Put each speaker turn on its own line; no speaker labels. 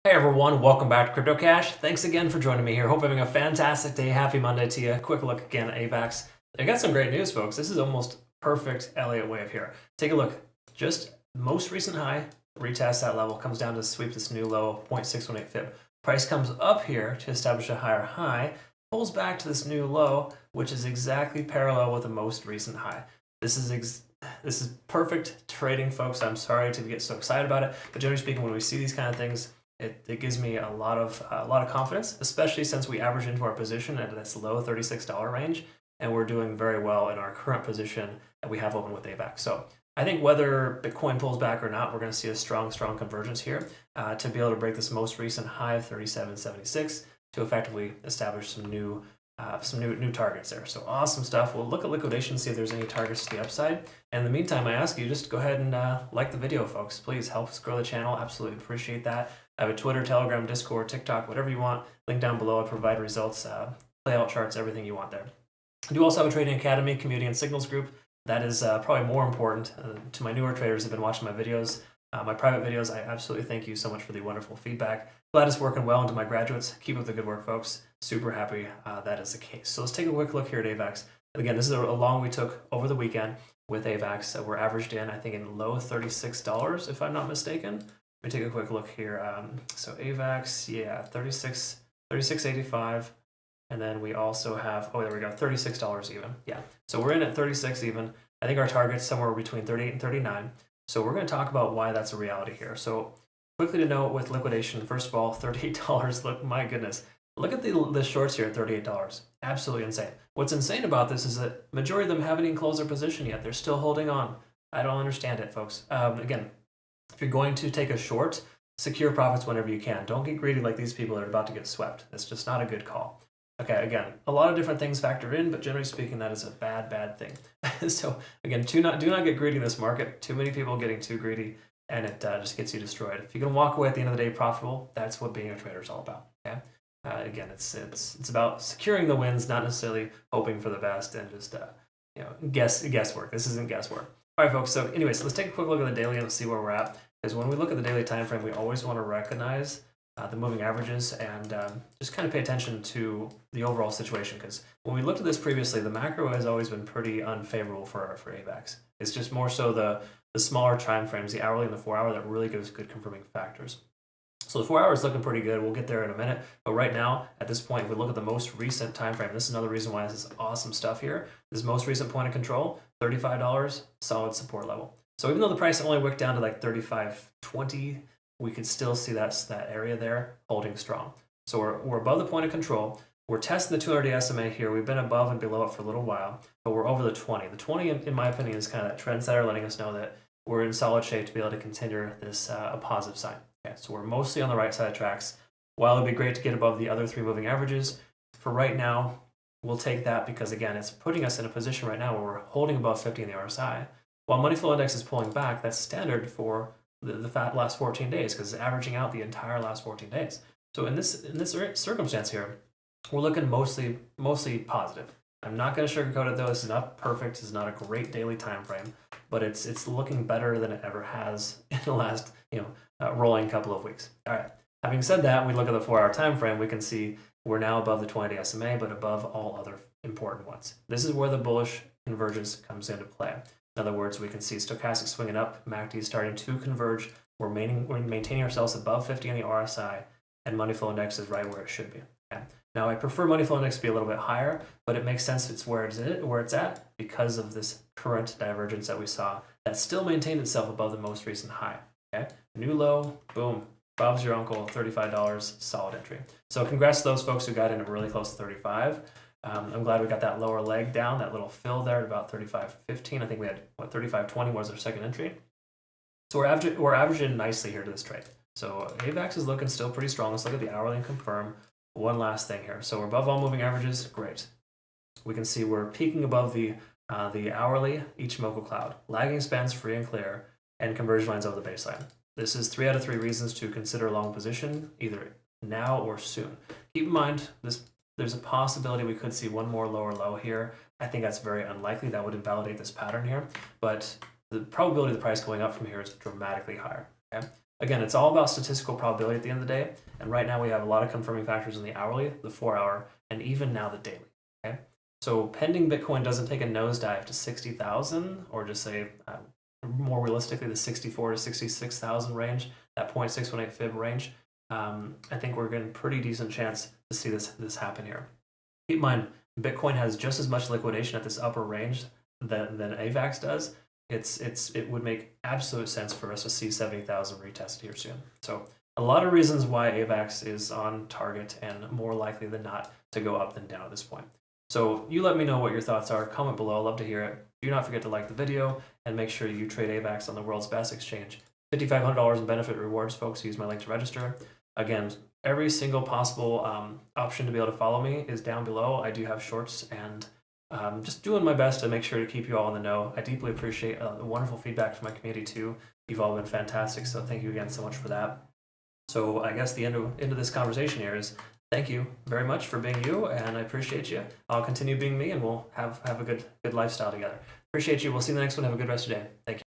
Hey everyone, welcome back to CryptoCache. Thanks again for joining me here. Hope you're having a fantastic day. Happy Monday to you. Quick look again at AVAX. I got some great news, folks. This is almost perfect Elliott wave here. Take a look. Just most recent high, retest that level, comes down to sweep this new low, 0.618 fib. Price comes up here to establish a higher high, pulls back to this new low, which is exactly parallel with the most recent high. This is perfect trading, folks. I'm sorry to get so excited about it, but generally speaking, when we see these kind of things, it gives me a lot of confidence, especially since we average into our position at this low $36 range, and we're doing very well in our current position that we have open with AVAX. So I think whether Bitcoin pulls back or not, we're going to see a strong convergence here to be able to break this most recent high of 37.76 to effectively establish some new targets there. So awesome stuff. We'll look at liquidation, see if there's any targets to the upside. And in the meantime, I ask you just go ahead and like the video, folks. Please help us grow the channel. Absolutely appreciate that. I have a Twitter, Telegram, Discord, TikTok, whatever you want. Link down below. I provide results, layout charts, everything you want there. I do also have a trading academy, community, and signals group. That is probably more important to my newer traders who've been watching my videos. My private videos, I absolutely thank you so much for the wonderful feedback. Glad it's working well. And to my graduates, keep up the good work, folks. Super happy that is the case. So let's take a quick look here at AVAX. Again, this is a long we took over the weekend with AVAX. We're averaged in, I think, in low $36, if I'm not mistaken. Let me take a quick look here. So AVAX, yeah, 36.85. And then we also have, oh, there we go, $36 even. Yeah, so we're in at 36 even. I think our target's somewhere between 38 and 39. So we're going to talk about why that's a reality here. So quickly to note with liquidation, first of all, $38, look, my goodness. Look at the shorts here at $38. Absolutely insane. What's insane about this is that majority of them haven't even closed their position yet. They're still holding on. I don't understand it, folks. Again, if you're going to take a short, secure profits whenever you can. Don't get greedy like these people that are about to get swept. It's just not a good call. Okay, again, a lot of different things factor in, but generally speaking, that is a bad thing. So again, do not get greedy in this market. Too many people getting too greedy, and it just gets you destroyed. If you can walk away at the end of the day profitable, that's what being a trader is all about. Okay. Again, it's about securing the wins, not necessarily hoping for the best and just guesswork. This isn't guesswork. All right, folks. So, anyways, let's take a quick look at the daily and see where we're at. Because when we look at the daily time frame, we always want to recognize the moving averages and just kind of pay attention to the overall situation. Because when we looked at this previously, the macro has always been pretty unfavorable for AVAX. It's just more so the smaller time frames, the hourly and the 4 hour, that really gives good confirming factors. So the 4 hour is looking pretty good. We'll get there in a minute. But right now, at this point, if we look at the most recent time frame, this is another reason why this is awesome stuff here. This most recent point of control, $35, solid support level. So even though the price only wicked down to like 35.20, we could still see that area there holding strong. So we're above the point of control. We're testing the 200-day SMA here. We've been above and below it for a little while, but we're over the 20. The 20, in my opinion, is kind of that trendsetter, letting us know that we're in solid shape to be able to continue this a positive sign. Okay, so we're mostly on the right side of tracks. While it'd be great to get above the other three moving averages, for right now, we'll take that because, again, it's putting us in a position right now where we're holding above 50 in the RSI. While money flow index is pulling back, that's standard for the last 14 days because it's averaging out the entire last 14 days. So in this circumstance here, we're looking mostly positive. I'm not going to sugarcoat it though. This is not perfect. This is not a great daily time frame, but it's looking better than it ever has in the last rolling couple of weeks. All right. Having said that, we look at the 4 hour time frame. We can see we're now above the 20-day SMA, but above all other important ones. This is where the bullish convergence comes into play. In other words, we can see stochastic swinging up, MACD starting to converge. We're maintaining ourselves above 50 on the RSI, and money flow index is right where it should be. Okay. Now, I prefer money flow index to be a little bit higher, but it makes sense it's where it's at because of this current divergence that we saw that still maintained itself above the most recent high. Okay, new low, boom, Bob's your uncle, $35, solid entry. So congrats to those folks who got in really close to 35. I'm glad we got that lower leg down, that little fill there at about 35.15. I think we had, 35.20 was our second entry. So we're averaging nicely here to this trade. So AVAX is looking still pretty strong. Let's look at the hourly and confirm. One last thing here. So we're above all moving averages. Great. We can see we're peaking above the hourly Ichimoku cloud. Lagging spans free and clear, and conversion lines over the baseline. This is 3 out of 3 reasons to consider a long position, either now or soon. Keep in mind, there's a possibility we could see one more lower low here. I think that's very unlikely. That would invalidate this pattern here, but the probability of the price going up from here is dramatically higher. Okay? again, it's all about statistical probability at the end of the day. And right now we have a lot of confirming factors in the hourly, the 4-hour, and even now the daily. Okay. So pending Bitcoin doesn't take a nosedive to 60,000, or just say more realistically the 64 to 66,000 range, that 0.618 fib range. I think we're getting a pretty decent chance to see this happen here. Keep in mind, Bitcoin has just as much liquidation at this upper range than AVAX does. It would make absolute sense for us to see 70,000 retested here soon. So a lot of reasons why AVAX is on target and more likely than not to go up than down at this point. So you let me know what your thoughts are. Comment below. I'd love to hear it. Do not forget to like the video and make sure you trade AVAX on the world's best exchange. $5,500 in benefit rewards, folks. Use my link to register. Again, every single possible option to be able to follow me is down below. I do have shorts, and just doing my best to make sure to keep you all in the know. I deeply appreciate the wonderful feedback from my community too. You've all been fantastic, so thank you again so much for that. So I guess the end of this conversation here is thank you very much for being you, and I appreciate you. I'll continue being me, and we'll have a good lifestyle together. Appreciate you. We'll see you in the next one. Have a good rest of your day. Thank you.